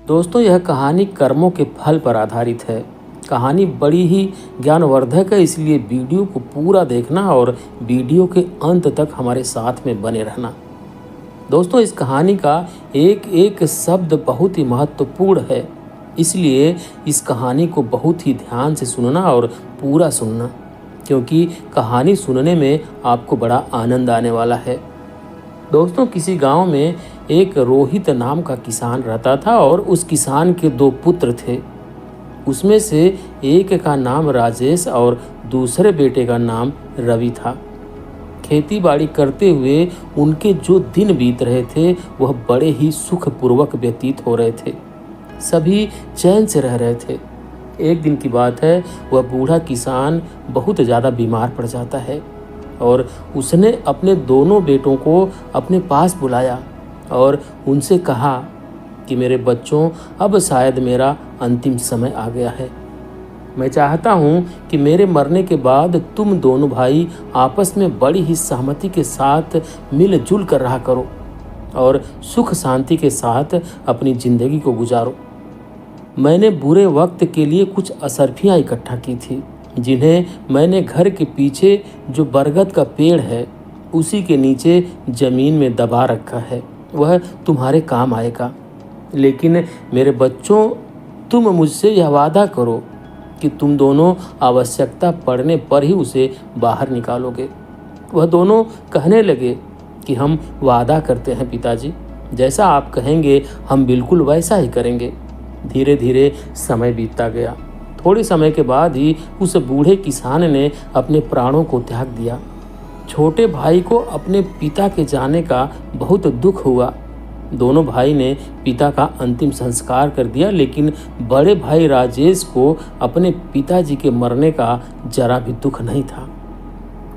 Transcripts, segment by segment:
दोस्तों, यह कहानी कर्मों के फल पर आधारित है। कहानी बड़ी ही ज्ञानवर्धक है, इसलिए वीडियो को पूरा देखना और वीडियो के अंत तक हमारे साथ में बने रहना। दोस्तों, इस कहानी का एक एक शब्द बहुत ही महत्वपूर्ण है, इसलिए इस कहानी को बहुत ही ध्यान से सुनना और पूरा सुनना, क्योंकि कहानी सुनने में आपको बड़ा आनंद आने वाला है। दोस्तों, किसी गांव में एक रोहित नाम का किसान रहता था और उस किसान के 2 पुत्र थे। उसमें से एक का नाम राजेश और दूसरे बेटे का नाम रवि था। खेती बाड़ी करते हुए उनके जो दिन बीत रहे थे वह बड़े ही सुखपूर्वक व्यतीत हो रहे थे। सभी चैन से रह रहे थे। एक दिन की बात है, वह बूढ़ा किसान बहुत ज़्यादा बीमार पड़ जाता है और उसने अपने दोनों बेटों को अपने पास बुलाया और उनसे कहा कि मेरे बच्चों, अब शायद मेरा अंतिम समय आ गया है। मैं चाहता हूँ कि मेरे मरने के बाद तुम दोनों भाई आपस में बड़ी ही सहमति के साथ मिलजुल कर रहा करो और सुख शांति के साथ अपनी ज़िंदगी को गुजारो। मैंने बुरे वक्त के लिए कुछ असरफियाँ इकट्ठा की थी, जिन्हें मैंने घर के पीछे जो बरगद का पेड़ है उसी के नीचे ज़मीन में दबा रखा है। वह तुम्हारे काम आएगा। लेकिन मेरे बच्चों, तुम मुझसे यह वादा करो कि तुम दोनों आवश्यकता पड़ने पर ही उसे बाहर निकालोगे। वह दोनों कहने लगे कि हम वादा करते हैं पिताजी, जैसा आप कहेंगे हम बिल्कुल वैसा ही करेंगे। धीरे धीरे समय बीतता गया। थोड़े समय के बाद ही उस बूढ़े किसान ने अपने प्राणों को त्याग दिया। छोटे भाई को अपने पिता के जाने का बहुत दुख हुआ। दोनों भाई ने पिता का अंतिम संस्कार कर दिया, लेकिन बड़े भाई राजेश को अपने पिताजी के मरने का जरा भी दुख नहीं था।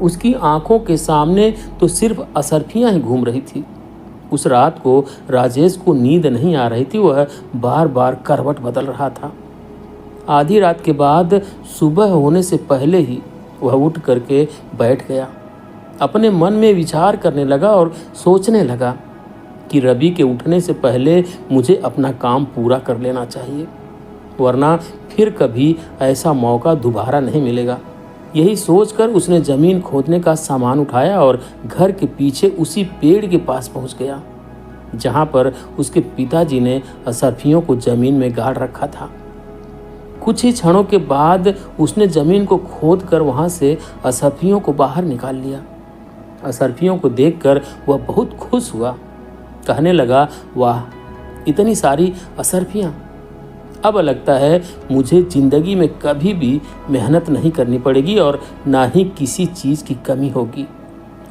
उसकी आंखों के सामने तो सिर्फ असरफियां ही घूम रही थी। उस रात को राजेश को नींद नहीं आ रही थी। वह बार बार करवट बदल रहा था। आधी रात के बाद सुबह होने से पहले ही वह उठ करके बैठ गया। अपने मन में विचार करने लगा और सोचने लगा कि रवि के उठने से पहले मुझे अपना काम पूरा कर लेना चाहिए, वरना फिर कभी ऐसा मौका दोबारा नहीं मिलेगा। यही सोचकर उसने ज़मीन खोदने का सामान उठाया और घर के पीछे उसी पेड़ के पास पहुंच गया, जहां पर उसके पिताजी ने असरफियों को ज़मीन में गाड़ रखा था। कुछ ही क्षणों के बाद उसने ज़मीन को खोद कर वहाँ से असरफियों को बाहर निकाल लिया। असरफियों को देखकर वह बहुत खुश हुआ। कहने लगा, वाह, इतनी सारी असरफियाँ! अब लगता है मुझे ज़िंदगी में कभी भी मेहनत नहीं करनी पड़ेगी और ना ही किसी चीज़ की कमी होगी।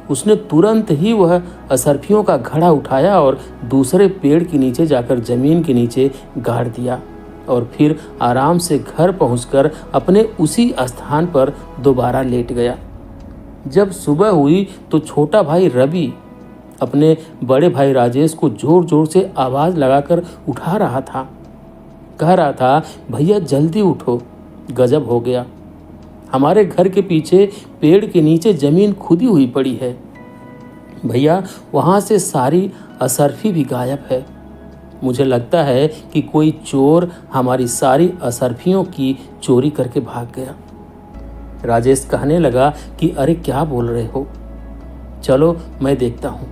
उसने तुरंत ही वह असरफियों का घड़ा उठाया और दूसरे पेड़ के नीचे जाकर ज़मीन के नीचे गाड़ दिया और फिर आराम से घर पहुंचकर अपने उसी स्थान पर दोबारा लेट गया। जब सुबह हुई तो छोटा भाई रवि अपने बड़े भाई राजेश को जोर जोर से आवाज़ लगाकर उठा रहा था। कह रहा था, भैया जल्दी उठो, गजब हो गया। हमारे घर के पीछे पेड़ के नीचे ज़मीन खुदी हुई पड़ी है। भैया, वहाँ से सारी असरफी भी गायब है। मुझे लगता है कि कोई चोर हमारी सारी असरफियों की चोरी करके भाग गया। राजेश कहने लगा कि अरे क्या बोल रहे हो, चलो मैं देखता हूँ।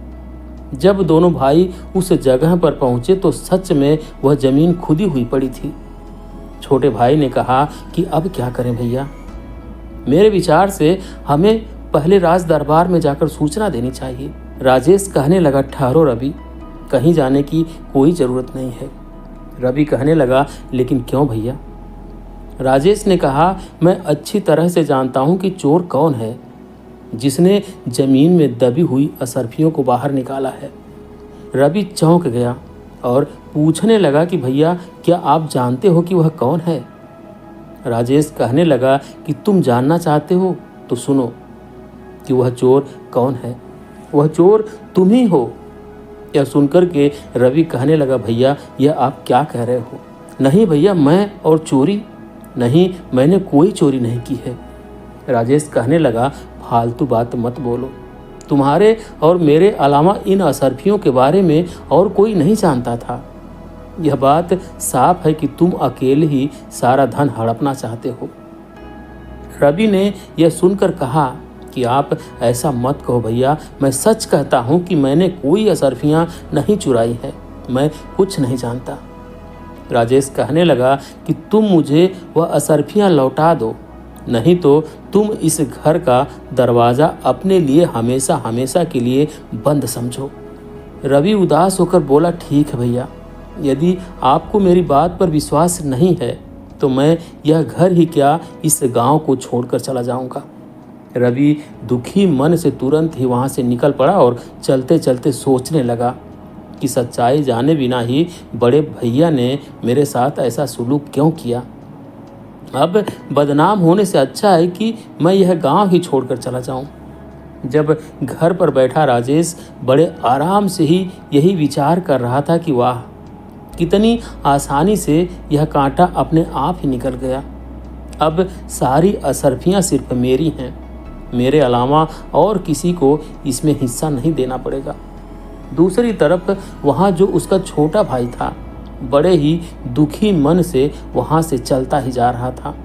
जब दोनों भाई उस जगह पर पहुँचे तो सच में वह ज़मीन खुदी हुई पड़ी थी। छोटे भाई ने कहा कि अब क्या करें भैया, मेरे विचार से हमें पहले राज दरबार में जाकर सूचना देनी चाहिए। राजेश कहने लगा, ठहरो रवि, कहीं जाने की कोई ज़रूरत नहीं है। रवि कहने लगा, लेकिन क्यों भैया? राजेश ने कहा, मैं अच्छी तरह से जानता हूँ कि चोर कौन है जिसने ज़मीन में दबी हुई असरफियों को बाहर निकाला है। रवि चौंक गया और पूछने लगा कि भैया, क्या आप जानते हो कि वह कौन है? राजेश कहने लगा कि तुम जानना चाहते हो तो सुनो कि वह चोर कौन है। वह चोर तुम ही हो। यह सुनकर के रवि कहने लगा, भैया यह आप क्या कह रहे हो? नहीं भैया, मैं और चोरी नहीं, मैंने कोई चोरी नहीं की है। राजेश कहने लगा, फालतू बात मत बोलो, तुम्हारे और मेरे अलावा इन असरफियों के बारे में और कोई नहीं जानता था। यह बात साफ है कि तुम अकेले ही सारा धन हड़पना चाहते हो। रवि ने यह सुनकर कहा कि आप ऐसा मत कहो भैया, मैं सच कहता हूँ कि मैंने कोई असरफियाँ नहीं चुराई है, मैं कुछ नहीं जानता। राजेश कहने लगा कि तुम मुझे वह असरफियाँ लौटा दो, नहीं तो तुम इस घर का दरवाज़ा अपने लिए हमेशा हमेशा के लिए बंद समझो। रवि उदास होकर बोला, ठीक है भैया, यदि आपको मेरी बात पर विश्वास नहीं है तो मैं यह घर ही क्या इस गांव को छोड़कर चला जाऊंगा। रवि दुखी मन से तुरंत ही वहां से निकल पड़ा और चलते चलते सोचने लगा कि सच्चाई जाने बिना ही बड़े भैया ने मेरे साथ ऐसा सुलूक क्यों किया। अब बदनाम होने से अच्छा है कि मैं यह गांव ही छोड़कर चला जाऊं। जब घर पर बैठा राजेश बड़े आराम से ही यही विचार कर रहा था कि वाह, कितनी आसानी से यह कांटा अपने आप ही निकल गया। अब सारी असरफियां सिर्फ मेरी हैं, मेरे अलावा और किसी को इसमें हिस्सा नहीं देना पड़ेगा। दूसरी तरफ वहाँ जो उसका छोटा भाई था, बड़े ही दुखी मन से वहाँ से चलता ही जा रहा था।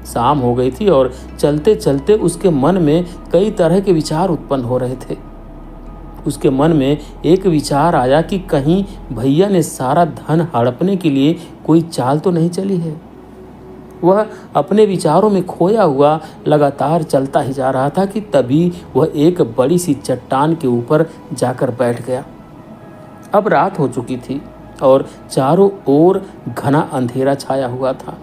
शाम हो गई थी और चलते चलते उसके मन में कई तरह के विचार उत्पन्न हो रहे थे। उसके मन में एक विचार आया कि कहीं भैया ने सारा धन हड़पने के लिए कोई चाल तो नहीं चली है। वह अपने विचारों में खोया हुआ लगातार चलता ही जा रहा था कि तभी वह एक बड़ी सी चट्टान के ऊपर जाकर बैठ गया। अब रात हो चुकी थी और चारों ओर घना अंधेरा छाया हुआ था।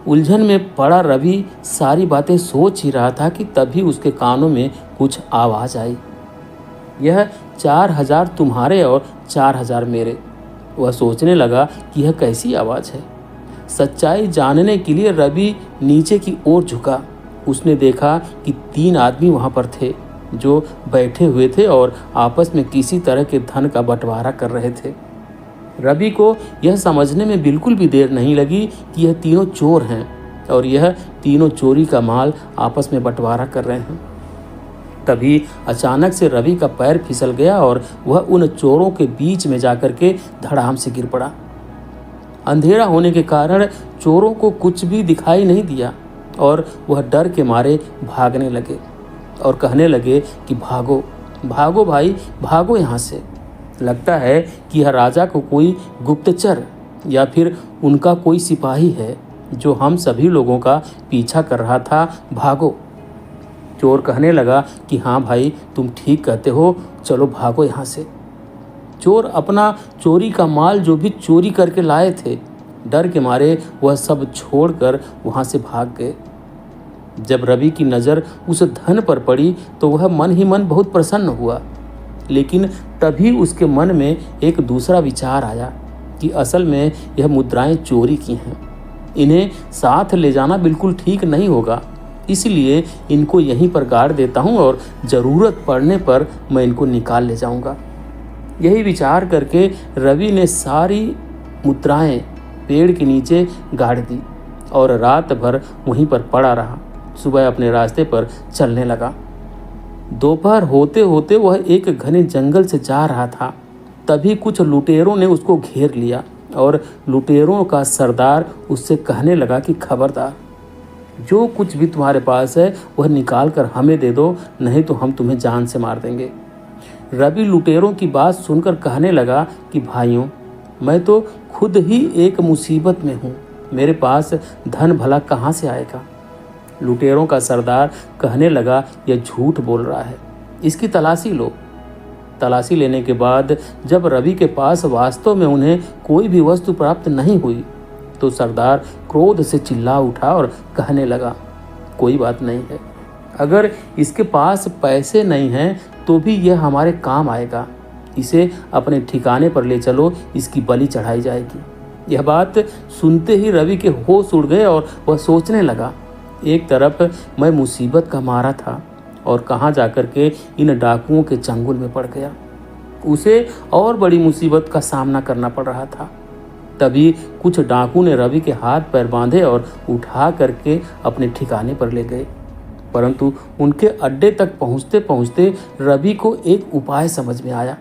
उलझन में पड़ा रवि सारी बातें सोच ही रहा था कि तभी उसके कानों में कुछ आवाज़ आई। यह 4000 तुम्हारे और 4000 मेरे। वह सोचने लगा कि यह कैसी आवाज़ है। सच्चाई जानने के लिए रवि नीचे की ओर झुका। उसने देखा कि 3 आदमी वहाँ पर थे जो बैठे हुए थे और आपस में किसी तरह के धन का बंटवारा कर रहे थे। रवि को यह समझने में बिल्कुल भी देर नहीं लगी कि यह तीनों चोर हैं और यह तीनों चोरी का माल आपस में बंटवारा कर रहे हैं। तभी अचानक से रवि का पैर फिसल गया और वह उन चोरों के बीच में जाकर के धड़ाम से गिर पड़ा। अंधेरा होने के कारण चोरों को कुछ भी दिखाई नहीं दिया और वह डर के मारे भागने लगे और कहने लगे कि भागो भागो भाई, भागो यहाँ से। लगता है कि यह राजा को कोई गुप्तचर या फिर उनका कोई सिपाही है जो हम सभी लोगों का पीछा कर रहा था, भागो। चोर कहने लगा कि हाँ भाई, तुम ठीक कहते हो, चलो भागो यहाँ से। चोर अपना चोरी का माल जो भी चोरी करके लाए थे, डर के मारे वह सब छोड़कर वहाँ से भाग गए। जब रवि की नज़र उस धन पर पड़ी तो वह मन ही मन बहुत प्रसन्न हुआ, लेकिन तभी उसके मन में एक दूसरा विचार आया कि असल में यह मुद्राएं चोरी की हैं, इन्हें साथ ले जाना बिल्कुल ठीक नहीं होगा, इसलिए इनको यहीं पर गाड़ देता हूँ और ज़रूरत पड़ने पर मैं इनको निकाल ले जाऊँगा। यही विचार करके रवि ने सारी मुद्राएं पेड़ के नीचे गाड़ दी और रात भर वहीं पर पड़ा रहा। सुबह अपने रास्ते पर चलने लगा। दोपहर होते होते वह एक घने जंगल से जा रहा था। तभी कुछ लुटेरों ने उसको घेर लिया और लुटेरों का सरदार उससे कहने लगा कि खबरदार, जो कुछ भी तुम्हारे पास है वह निकाल कर हमें दे दो, नहीं तो हम तुम्हें जान से मार देंगे। रवि लुटेरों की बात सुनकर कहने लगा कि भाइयों, मैं तो खुद ही एक मुसीबत में हूँ, मेरे पास धन भला कहाँ से आएगा। लुटेरों का सरदार कहने लगा, यह झूठ बोल रहा है, इसकी तलाशी लो। तलाशी लेने के बाद जब रवि के पास वास्तव में उन्हें कोई भी वस्तु प्राप्त नहीं हुई तो सरदार क्रोध से चिल्ला उठा और कहने लगा, कोई बात नहीं है, अगर इसके पास पैसे नहीं हैं तो भी यह हमारे काम आएगा, इसे अपने ठिकाने पर ले चलो, इसकी बलि चढ़ाई जाएगी। यह बात सुनते ही रवि के होश उड़ गए और वह सोचने लगा, एक तरफ मैं मुसीबत का मारा था और कहाँ जाकर के इन डाकुओं के चंगुल में पड़ गया, उसे और बड़ी मुसीबत का सामना करना पड़ रहा था। तभी कुछ डाकू ने रवि के हाथ पैर बांधे और उठा करके अपने ठिकाने पर ले गए, परंतु उनके अड्डे तक पहुँचते पहुँचते रवि को एक उपाय समझ में आया।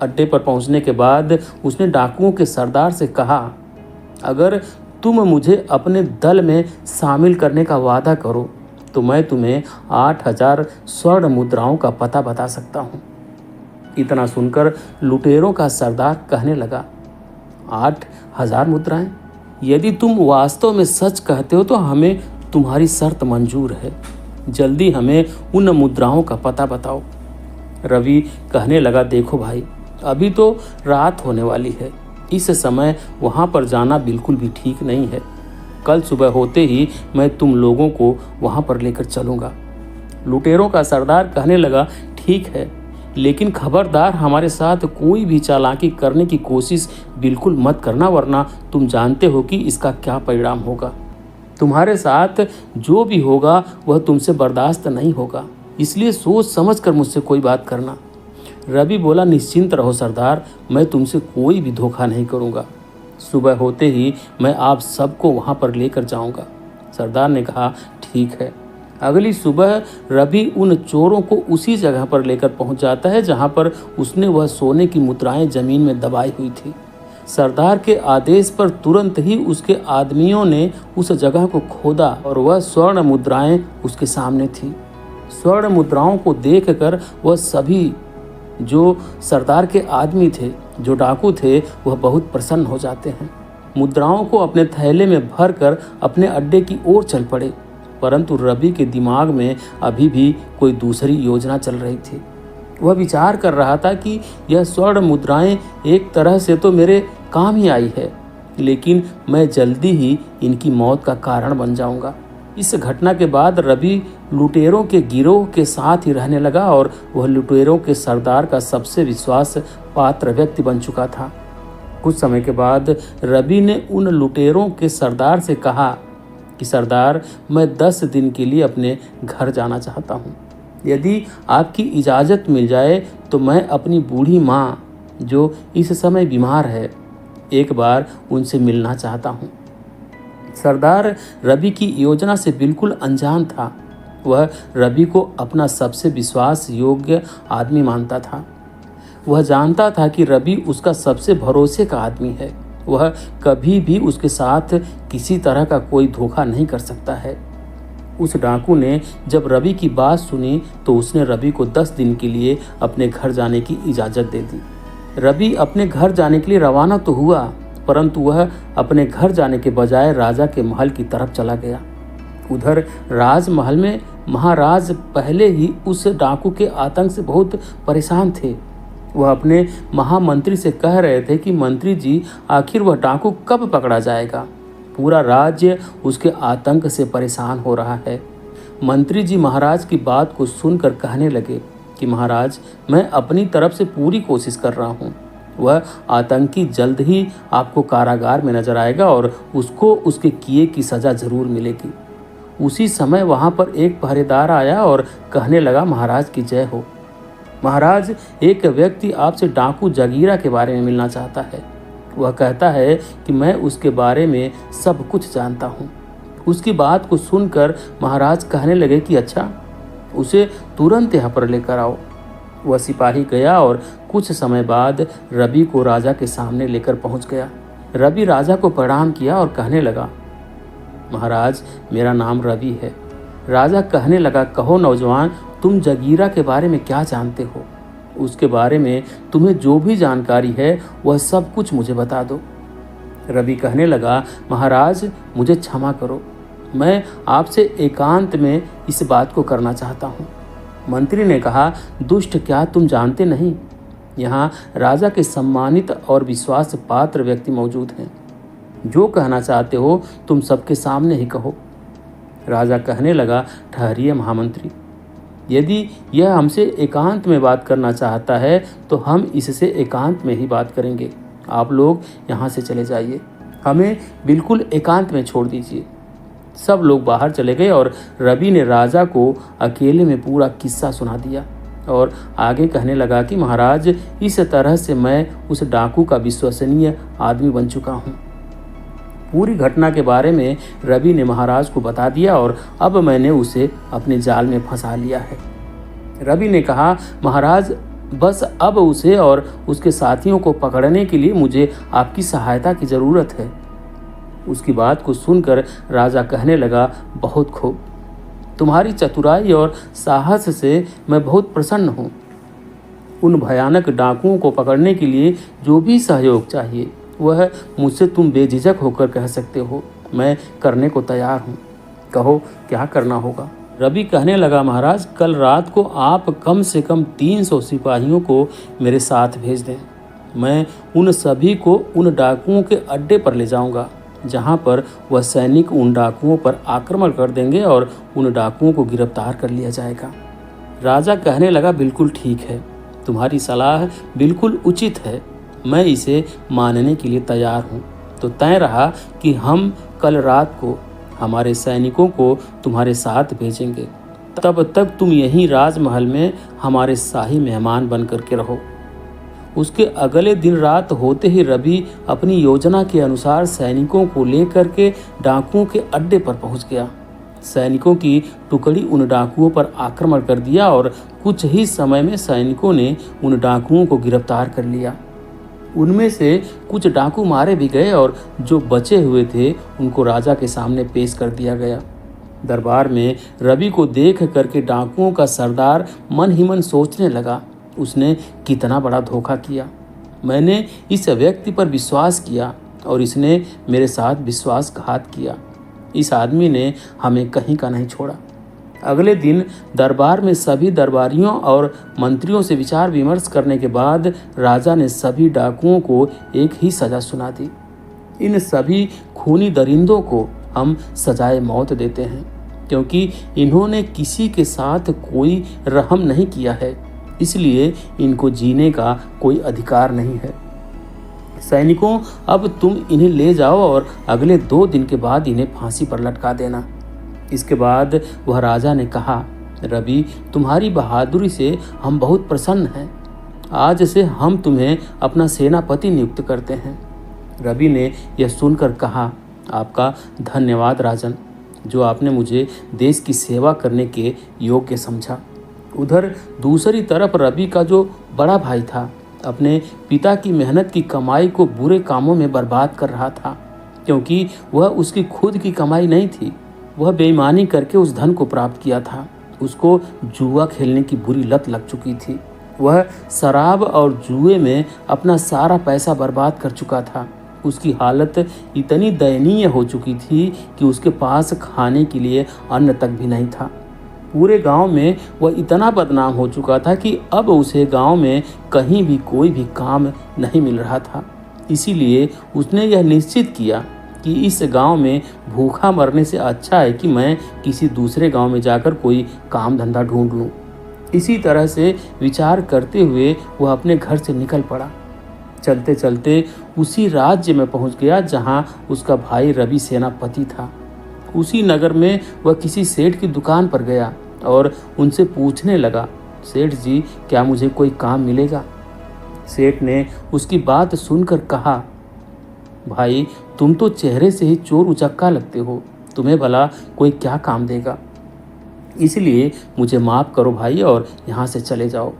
अड्डे पर पहुंचने के बाद उसने डाकुओं के सरदार से कहा, अगर तुम मुझे अपने दल में शामिल करने का वादा करो तो मैं तुम्हें 8,000 स्वर्ण मुद्राओं का पता बता सकता हूँ। इतना सुनकर लुटेरों का सरदार कहने लगा, 8,000 मुद्राएं? यदि तुम वास्तव में सच कहते हो तो हमें तुम्हारी शर्त मंजूर है। जल्दी हमें उन मुद्राओं का पता बताओ। रवि कहने लगा, देखो भाई, अभी तो रात होने वाली है। इस समय वहाँ पर जाना बिल्कुल भी ठीक नहीं है। कल सुबह होते ही मैं तुम लोगों को वहाँ पर लेकर चलूँगा। लुटेरों का सरदार कहने लगा, ठीक है, लेकिन खबरदार हमारे साथ कोई भी चालाकी करने की कोशिश बिल्कुल मत करना, वरना तुम जानते हो कि इसका क्या परिणाम होगा। तुम्हारे साथ जो भी होगा वह तुमसे बर्दाश्त नहीं होगा, इसलिए सोच समझ कर मुझसे कोई बात करना। रवि बोला, निश्चिंत रहो सरदार, मैं तुमसे कोई भी धोखा नहीं करूँगा। सुबह होते ही मैं आप सबको वहाँ पर लेकर जाऊँगा। सरदार ने कहा, ठीक है। अगली सुबह रवि उन चोरों को उसी जगह पर लेकर पहुँच जाता है जहाँ पर उसने वह सोने की मुद्राएं जमीन में दबाई हुई थी। सरदार के आदेश पर तुरंत ही उसके आदमियों ने उस जगह को खोदा और वह स्वर्ण मुद्राएं उसके सामने थी। स्वर्ण मुद्राओं को देखकर वह सभी जो सरदार के आदमी थे, जो डाकू थे, वह बहुत प्रसन्न हो जाते हैं। मुद्राओं को अपने थैले में भरकर अपने अड्डे की ओर चल पड़े, परंतु रवि के दिमाग में अभी भी कोई दूसरी योजना चल रही थी। वह विचार कर रहा था कि यह स्वर्ण मुद्राएं एक तरह से तो मेरे काम ही आई है, लेकिन मैं जल्दी ही इनकी मौत का कारण बन जाऊंगा। इस घटना के बाद रवि लुटेरों के गिरोह के साथ ही रहने लगा और वह लुटेरों के सरदार का सबसे विश्वास पात्र व्यक्ति बन चुका था। कुछ समय के बाद रवि ने उन लुटेरों के सरदार से कहा कि सरदार, मैं 10 दिन के लिए अपने घर जाना चाहता हूँ। यदि आपकी इजाज़त मिल जाए तो मैं अपनी बूढ़ी माँ, जो इस समय बीमार है, एक बार उनसे मिलना चाहता हूँ। सरदार रवि की योजना से बिल्कुल अनजान था। वह रवि को अपना सबसे विश्वास योग्य आदमी मानता था। वह जानता था कि रवि उसका सबसे भरोसे का आदमी है। वह कभी भी उसके साथ किसी तरह का कोई धोखा नहीं कर सकता है। उस डाकू ने जब रवि की बात सुनी तो उसने रवि को 10 दिन के लिए अपने घर जाने की इजाज़त दे दी। रवि अपने घर जाने के लिए रवाना तो हुआ, परंतु वह अपने घर जाने के बजाय राजा के महल की तरफ चला गया। उधर राजमहल में महाराज पहले ही उस डाकू के आतंक से बहुत परेशान थे। वह अपने महामंत्री से कह रहे थे कि मंत्री जी, आखिर वह डाकू कब पकड़ा जाएगा? पूरा राज्य उसके आतंक से परेशान हो रहा है। मंत्री जी महाराज की बात को सुनकर कहने लगे कि महाराज, मैं अपनी तरफ से पूरी कोशिश कर रहा हूँ। वह आतंकी जल्द ही आपको कारागार में नजर आएगा और उसको उसके किए की सज़ा ज़रूर मिलेगी। उसी समय वहाँ पर एक पहरेदार आया और कहने लगा, महाराज की जय हो। महाराज, एक व्यक्ति आपसे डाकू जगीरा के बारे में मिलना चाहता है। वह कहता है कि मैं उसके बारे में सब कुछ जानता हूँ। उसकी बात को सुनकर महाराज कहने लगे कि अच्छा, उसे तुरंत यहाँ पर लेकर आओ। वह सिपाही गया और कुछ समय बाद रवि को राजा के सामने लेकर पहुँच गया। रवि राजा को प्रणाम किया और कहने लगा, महाराज, मेरा नाम रवि है। राजा कहने लगा, कहो नौजवान, तुम जगीरा के बारे में क्या जानते हो? उसके बारे में तुम्हें जो भी जानकारी है वह सब कुछ मुझे बता दो। रवि कहने लगा, महाराज, मुझे क्षमा करो, मैं आपसे एकांत में इस बात को करना चाहता हूँ। मंत्री ने कहा, दुष्ट, क्या तुम जानते नहीं? यहाँ राजा के सम्मानित और विश्वास पात्र व्यक्ति मौजूद हैं। जो कहना चाहते हो तुम सबके सामने ही कहो। राजा कहने लगा, ठहरिए महामंत्री, यदि यह हमसे एकांत में बात करना चाहता है तो हम इससे एकांत में ही बात करेंगे। आप लोग यहाँ से चले जाइए, हमें बिल्कुल एकांत में छोड़ दीजिए। सब लोग बाहर चले गए और रवि ने राजा को अकेले में पूरा किस्सा सुना दिया और आगे कहने लगा कि महाराज, इस तरह से मैं उस डाकू का विश्वसनीय आदमी बन चुका हूँ। पूरी घटना के बारे में रवि ने महाराज को बता दिया और अब मैंने उसे अपने जाल में फंसा लिया है। रवि ने कहा, महाराज, बस अब उसे और उसके साथियों को पकड़ने के लिए मुझे आपकी सहायता की ज़रूरत है। उसकी बात को सुनकर राजा कहने लगा, बहुत खूब, तुम्हारी चतुराई और साहस से मैं बहुत प्रसन्न हूँ। उन भयानक डाकुओं को पकड़ने के लिए जो भी सहयोग चाहिए वह मुझसे तुम बेझिझक होकर कह सकते हो। मैं करने को तैयार हूँ। कहो क्या करना होगा। रवि कहने लगा, महाराज, कल रात को आप कम से कम 300 सिपाहियों को मेरे साथ भेज दें। मैं उन सभी को उन डाकुओं के अड्डे पर ले जाऊंगा, जहां पर वह सैनिक उन डाकुओं पर आक्रमण कर देंगे और उन डाकुओं को गिरफ्तार कर लिया जाएगा। राजा कहने लगा, बिल्कुल ठीक है, तुम्हारी सलाह बिल्कुल उचित है, मैं इसे मानने के लिए तैयार हूँ। तो तय रहा कि हम कल रात को हमारे सैनिकों को तुम्हारे साथ भेजेंगे। तब तक तुम यहीं राजमहल में हमारे शाही मेहमान बन करके रहो। उसके अगले दिन रात होते ही रवि अपनी योजना के अनुसार सैनिकों को लेकर के डाकुओं के अड्डे पर पहुंच गया। सैनिकों की टुकड़ी उन डाकुओं पर आक्रमण कर दिया और कुछ ही समय में सैनिकों ने उन डाकुओं को गिरफ्तार कर लिया। उनमें से कुछ डाकू मारे भी गए और जो बचे हुए थे उनको राजा के सामने पेश कर दिया गया। दरबार में रवि को देख करके डाकुओं का सरदार मन ही मन सोचने लगा, उसने कितना बड़ा धोखा किया। मैंने इस व्यक्ति पर विश्वास किया और इसने मेरे साथ विश्वासघात किया। इस आदमी ने हमें कहीं का नहीं छोड़ा। अगले दिन दरबार में सभी दरबारियों और मंत्रियों से विचार विमर्श करने के बाद राजा ने सभी डाकुओं को एक ही सजा सुना दी। इन सभी खूनी दरिंदों को हम सजाए मौत देते हैं, क्योंकि इन्होंने किसी के साथ कोई रहम नहीं किया है, इसलिए इनको जीने का कोई अधिकार नहीं है। सैनिकों, अब तुम इन्हें ले जाओ और अगले 2 दिन के बाद इन्हें फांसी पर लटका देना। इसके बाद वह राजा ने कहा, रवि, तुम्हारी बहादुरी से हम बहुत प्रसन्न हैं। आज से हम तुम्हें अपना सेनापति नियुक्त करते हैं। रवि ने यह सुनकर कहा, आपका धन्यवाद राजन, जो आपने मुझे देश की सेवा करने के योग्य समझा। उधर दूसरी तरफ रवि का जो बड़ा भाई था अपने पिता की मेहनत की कमाई को बुरे कामों में बर्बाद कर रहा था, क्योंकि वह उसकी खुद की कमाई नहीं थी। वह बेईमानी करके उस धन को प्राप्त किया था। उसको जुआ खेलने की बुरी लत लग चुकी थी। वह शराब और जुए में अपना सारा पैसा बर्बाद कर चुका था। उसकी हालत इतनी दयनीय हो चुकी थी कि उसके पास खाने के लिए अन्न तक भी नहीं था। पूरे गांव में वह इतना बदनाम हो चुका था कि अब उसे गांव में कहीं भी कोई भी काम नहीं मिल रहा था। इसीलिए उसने यह निश्चित किया कि इस गांव में भूखा मरने से अच्छा है कि मैं किसी दूसरे गांव में जाकर कोई काम धंधा ढूंढ लूं। इसी तरह से विचार करते हुए वह अपने घर से निकल पड़ा। चलते चलते उसी राज्य में पहुंच गया जहां उसका भाई रवि सेनापति था। उसी नगर में वह किसी सेठ की दुकान पर गया और उनसे पूछने लगा, सेठ जी, क्या मुझे कोई काम मिलेगा? सेठ ने उसकी बात सुनकर कहा, भाई, तुम तो चेहरे से ही चोर उचक्का लगते हो, तुम्हें भला कोई क्या काम देगा? इसलिए मुझे माफ़ करो भाई और यहाँ से चले जाओ।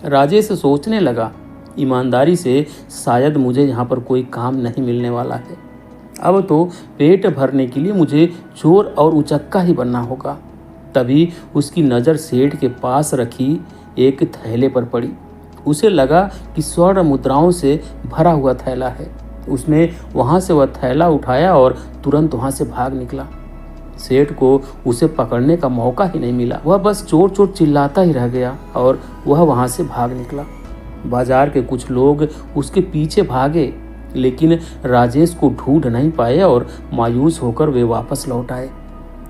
राजेश सोचने लगा, ईमानदारी से शायद मुझे यहाँ पर कोई काम नहीं मिलने वाला है। अब तो पेट भरने के लिए मुझे चोर और उचक्का ही बनना होगा। तभी उसकी नज़र सेठ के पास रखी एक थैले पर पड़ी। उसे लगा कि स्वर्ण मुद्राओं से भरा हुआ थैला है। उसने वहाँ से वह थैला उठाया और तुरंत वहाँ से भाग निकला। सेठ को उसे पकड़ने का मौका ही नहीं मिला। वह बस चोर चोर चिल्लाता ही रह गया और वह वहाँ से भाग निकला। बाजार के कुछ लोग उसके पीछे भागे, लेकिन राजेश को ढूंढ नहीं पाए और मायूस होकर वे वापस लौट आए।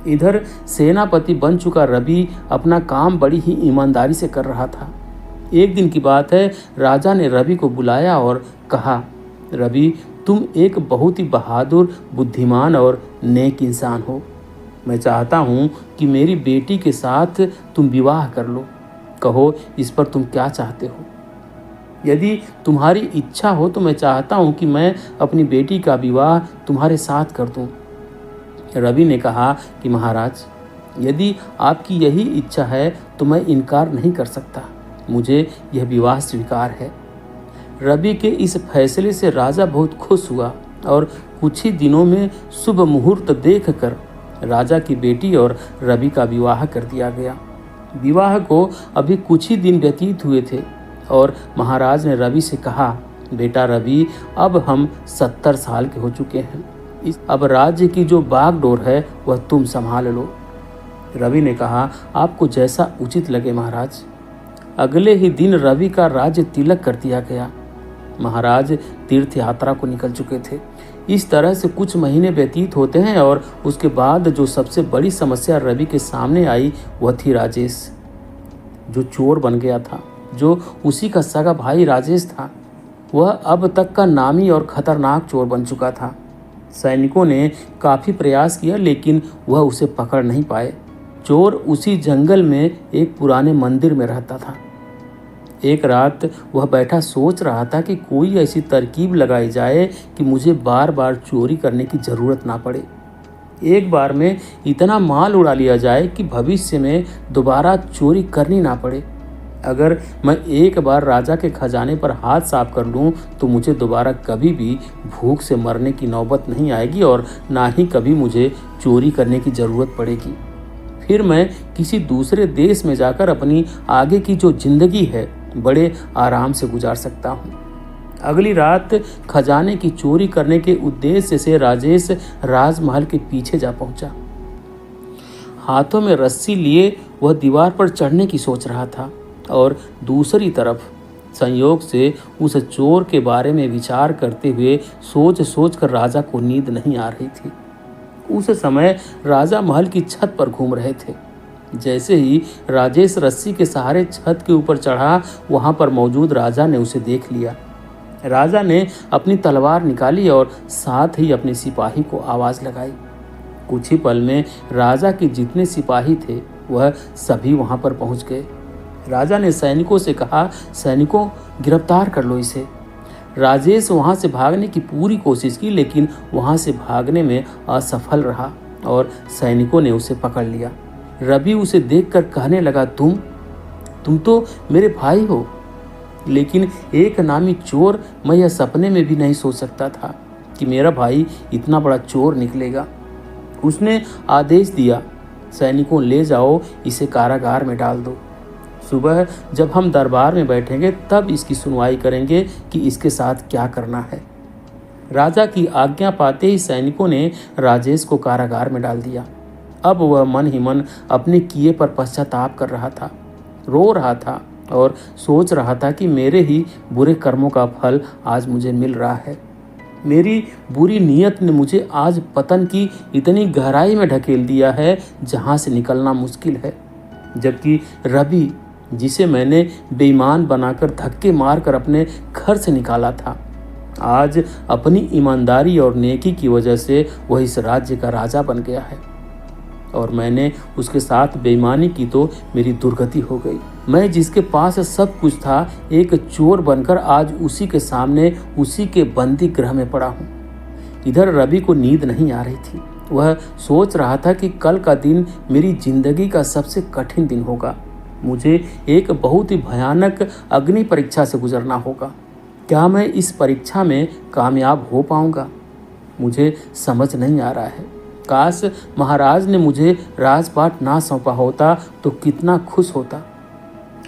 इधर सेनापति बन चुका रवि अपना काम बड़ी ही ईमानदारी से कर रहा था। एक दिन की बात है, राजा ने रवि को बुलाया और कहा, रवि, तुम एक बहुत ही बहादुर, बुद्धिमान और नेक इंसान हो। मैं चाहता हूँ कि मेरी बेटी के साथ तुम विवाह कर लो। कहो, इस पर तुम क्या चाहते हो? यदि तुम्हारी इच्छा हो तो मैं चाहता हूँ कि मैं अपनी बेटी का विवाह तुम्हारे साथ कर दूँ। रवि ने कहा कि महाराज, यदि आपकी यही इच्छा है तो मैं इनकार नहीं कर सकता, मुझे यह विवाह स्वीकार है। रवि के इस फैसले से राजा बहुत खुश हुआ और कुछ ही दिनों में शुभ मुहूर्त देखकर राजा की बेटी और रवि का विवाह कर दिया गया। विवाह को अभी कुछ ही दिन व्यतीत हुए थे और महाराज ने रवि से कहा, बेटा रवि, अब हम 70 साल के हो चुके हैं। अब राज्य की जो बागडोर है वह तुम संभाल लो। रवि ने कहा, आपको जैसा उचित लगे महाराज। अगले ही दिन रवि का राज्य तिलक कर दिया गया। महाराज तीर्थ यात्रा को निकल चुके थे। इस तरह से कुछ महीने व्यतीत होते हैं और उसके बाद जो सबसे बड़ी समस्या रवि के सामने आई वह थी राजेश, जो चोर बन गया था, जो उसी का सगा भाई राजेश था। वह अब तक का नामी और खतरनाक चोर बन चुका था। सैनिकों ने काफ़ी प्रयास किया लेकिन वह उसे पकड़ नहीं पाए। चोर उसी जंगल में एक पुराने मंदिर में रहता था। एक रात वह बैठा सोच रहा था कि कोई ऐसी तरकीब लगाई जाए कि मुझे बार बार चोरी करने की ज़रूरत ना पड़े। एक बार में इतना माल उड़ा लिया जाए कि भविष्य में दोबारा चोरी करनी ना पड़े। अगर मैं एक बार राजा के खजाने पर हाथ साफ कर लूं तो मुझे दोबारा कभी भी भूख से मरने की नौबत नहीं आएगी और ना ही कभी मुझे चोरी करने की ज़रूरत पड़ेगी। फिर मैं किसी दूसरे देश में जाकर अपनी आगे की जो जिंदगी है बड़े आराम से गुजार सकता हूँ। अगली रात खजाने की चोरी करने के उद्देश्य से राजेश राजमहल के पीछे जा पहुंचा। हाथों में रस्सी लिए वह दीवार पर चढ़ने की सोच रहा था और दूसरी तरफ संयोग से उस चोर के बारे में विचार करते हुए सोच सोच कर राजा को नींद नहीं आ रही थी। उस समय राजा महल की छत पर घूम रहे थे। जैसे ही राजेश रस्सी के सहारे छत के ऊपर चढ़ा, वहां पर मौजूद राजा ने उसे देख लिया। राजा ने अपनी तलवार निकाली और साथ ही अपने सिपाही को आवाज़ लगाई। कुछ ही पल में राजा के जितने सिपाही थे वह सभी वहां पर पहुंच गए। राजा ने सैनिकों से कहा, सैनिकों, गिरफ्तार कर लो इसे। राजेश वहां से भागने की पूरी कोशिश की लेकिन वहां से भागने में असफल रहा और सैनिकों ने उसे पकड़ लिया। रवि उसे देखकर कहने लगा, तुम तो मेरे भाई हो, लेकिन एक नामी चोर, मैं यह सपने में भी नहीं सोच सकता था कि मेरा भाई इतना बड़ा चोर निकलेगा। उसने आदेश दिया, सैनिकों, ले जाओ, इसे कारागार में डाल दो। सुबह जब हम दरबार में बैठेंगे तब इसकी सुनवाई करेंगे कि इसके साथ क्या करना है। राजा की आज्ञा पाते ही सैनिकों ने राजेश को कारागार में डाल दिया। अब वह मन ही मन अपने किए पर पश्चाताप कर रहा था, रो रहा था और सोच रहा था कि मेरे ही बुरे कर्मों का फल आज मुझे मिल रहा है। मेरी बुरी नीयत ने मुझे आज पतन की इतनी गहराई में ढकेल दिया है जहाँ से निकलना मुश्किल है। जबकि रवि, जिसे मैंने बेईमान बनाकर धक्के मारकर अपने घर से निकाला था, आज अपनी ईमानदारी और नेकी की वजह से वह इस राज्य का राजा बन गया है और मैंने उसके साथ बेईमानी की तो मेरी दुर्गति हो गई। मैं जिसके पास सब कुछ था, एक चोर बनकर आज उसी के सामने उसी के बंदी गृह में पड़ा हूँ। इधर रवि को नींद नहीं आ रही थी। वह सोच रहा था कि कल का दिन मेरी जिंदगी का सबसे कठिन दिन होगा। मुझे एक बहुत ही भयानक अग्नि परीक्षा से गुजरना होगा। क्या मैं इस परीक्षा में कामयाब हो पाऊंगा? मुझे समझ नहीं आ रहा है। काश महाराज ने मुझे राजपाट ना सौंपा होता तो कितना खुश होता।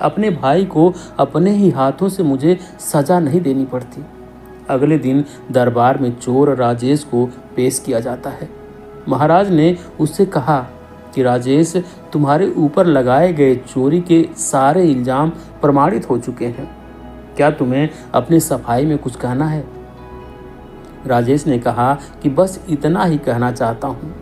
अपने भाई को अपने ही हाथों से मुझे सजा नहीं देनी पड़ती। अगले दिन दरबार में चोर राजेश को पेश किया जाता है। महाराज ने उससे कहा कि राजेश, तुम्हारे ऊपर लगाए गए चोरी के सारे इल्जाम प्रमाणित हो चुके हैं। क्या तुम्हें अपनी सफाई में कुछ कहना है? राजेश ने कहा कि बस इतना ही कहना चाहता हूँ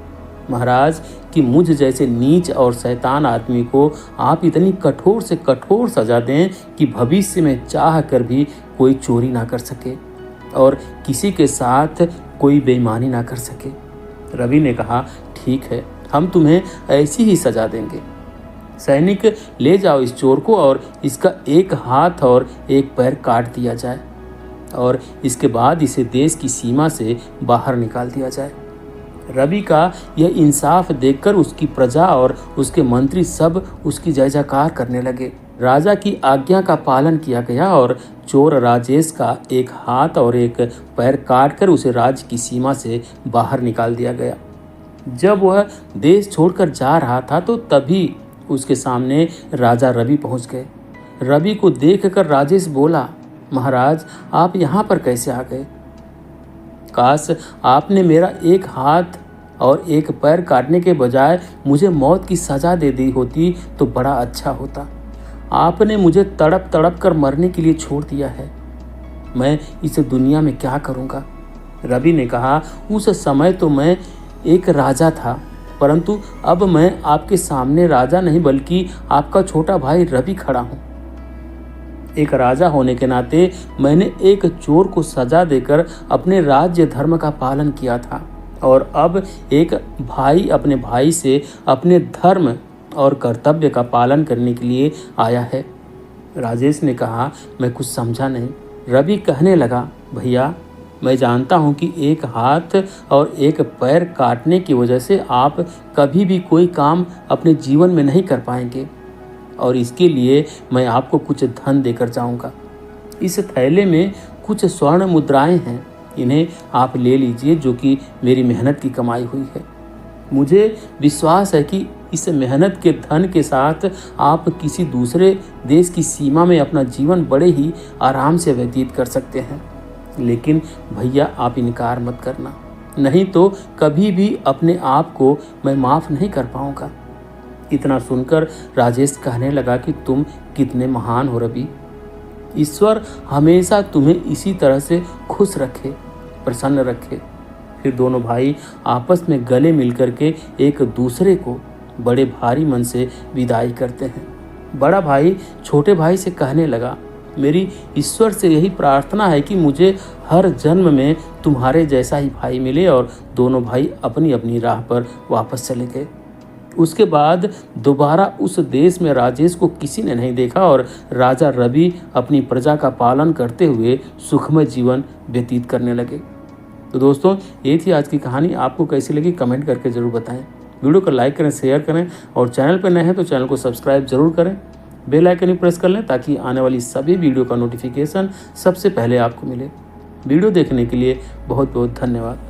महाराज कि मुझ जैसे नीच और शैतान आदमी को आप इतनी कठोर से कठोर सजा दें कि भविष्य में चाह कर भी कोई चोरी ना कर सके और किसी के साथ कोई बेईमानी ना कर सके। रवि ने कहा, ठीक है, हम तुम्हें ऐसी ही सजा देंगे। सैनिक, ले जाओ इस चोर को और इसका एक हाथ और एक पैर काट दिया जाए और इसके बाद इसे देश की सीमा से बाहर निकाल दिया जाए। रवि का यह इंसाफ देखकर उसकी प्रजा और उसके मंत्री सब उसकी जय जयकार करने लगे। राजा की आज्ञा का पालन किया गया और चोर राजेश का एक हाथ और एक पैर काटकर उसे राज्य की सीमा से बाहर निकाल दिया गया। जब वह देश छोड़कर जा रहा था तो तभी उसके सामने राजा रवि पहुंच गए। रवि को देखकर राजेश बोला, महाराज आप यहाँ पर कैसे आ गए? काश आपने मेरा एक हाथ और एक पैर काटने के बजाय मुझे मौत की सजा दे दी होती तो बड़ा अच्छा होता। आपने मुझे तड़प तड़प कर मरने के लिए छोड़ दिया है। मैं इस दुनिया में क्या करूँगा? रवि ने कहा, उस समय तो मैं एक राजा था, परंतु अब मैं आपके सामने राजा नहीं बल्कि आपका छोटा भाई रवि खड़ा हूँ। एक राजा होने के नाते मैंने एक चोर को सजा देकर अपने राज्य धर्म का पालन किया था और अब एक भाई अपने भाई से अपने धर्म और कर्तव्य का पालन करने के लिए आया है। राजेश ने कहा, मैं कुछ समझा नहीं। रवि कहने लगा, भैया मैं जानता हूँ कि एक हाथ और एक पैर काटने की वजह से आप कभी भी कोई काम अपने जीवन में नहीं कर पाएंगे और इसके लिए मैं आपको कुछ धन देकर जाऊंगा। इस थैले में कुछ स्वर्ण मुद्राएं हैं, इन्हें आप ले लीजिए जो कि मेरी मेहनत की कमाई हुई है। मुझे विश्वास है कि इस मेहनत के धन के साथ आप किसी दूसरे देश की सीमा में अपना जीवन बड़े ही आराम से व्यतीत कर सकते हैं। लेकिन भैया आप इनकार मत करना, नहीं तो कभी भी अपने आप को मैं माफ़ नहीं कर पाऊँगा। इतना सुनकर राजेश कहने लगा कि तुम कितने महान हो रवि। ईश्वर हमेशा तुम्हें इसी तरह से खुश रखे, प्रसन्न रखे। फिर दोनों भाई आपस में गले मिलकर के एक दूसरे को बड़े भारी मन से विदाई करते हैं। बड़ा भाई छोटे भाई से कहने लगा, मेरी ईश्वर से यही प्रार्थना है कि मुझे हर जन्म में तुम्हारे जैसा ही भाई मिले। और दोनों भाई अपनी अपनी राह पर वापस चले गए। उसके बाद दोबारा उस देश में राजेश को किसी ने नहीं देखा और राजा रवि अपनी प्रजा का पालन करते हुए सुखमय जीवन व्यतीत करने लगे। तो दोस्तों ये थी आज की कहानी। आपको कैसी लगी कमेंट करके ज़रूर बताएं। वीडियो को लाइक करें, शेयर करें और चैनल पर नए हैं तो चैनल को सब्सक्राइब जरूर करें। बेल आइकन भी प्रेस कर लें ताकि आने वाली सभी वीडियो का नोटिफिकेशन सबसे पहले आपको मिले। वीडियो देखने के लिए बहुत बहुत धन्यवाद।